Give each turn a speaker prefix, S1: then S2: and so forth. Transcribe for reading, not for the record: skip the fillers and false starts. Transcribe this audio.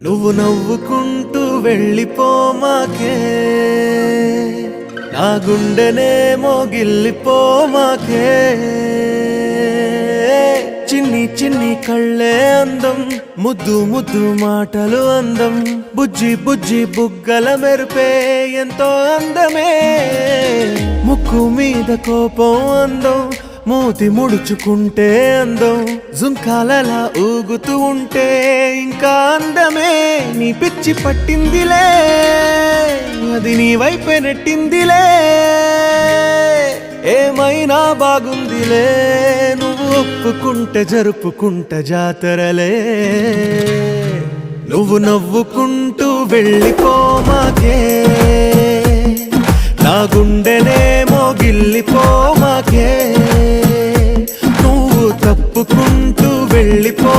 S1: నువ్వు నవ్వుకుంటూ వెళ్ళిపోమాకే, నా గుండెనేమో గిల్లిపోమాకే. చిన్ని చిన్ని కళ్ళే అందం, ముద్దు ముద్దు మాటలు అందం, బుజ్జి బుజ్జి బుగ్గల మెరుపే ఎంతో అందమే. ముక్కు మీద కోపం అందం, మూతి ముడుచుకుంటే అందం, జుంకాలలా ఊగుతూ ఉంటే ఇంకా అందమే. నీ పిచ్చి పట్టిందిలే, అది నీ వైపే నెట్టిందిలే. ఏమైనా బాగుందిలే, నువ్వు ఒప్పుకుంటే జరుపుకుంటే జాతరలే. నువ్వు నవ్వుకుంటూ వెళ్ళిపోమాకే, నా గుండెనేమో గిల్లిపోమాకే. నువ్వు తప్పుకుంటూ వెళ్ళిపో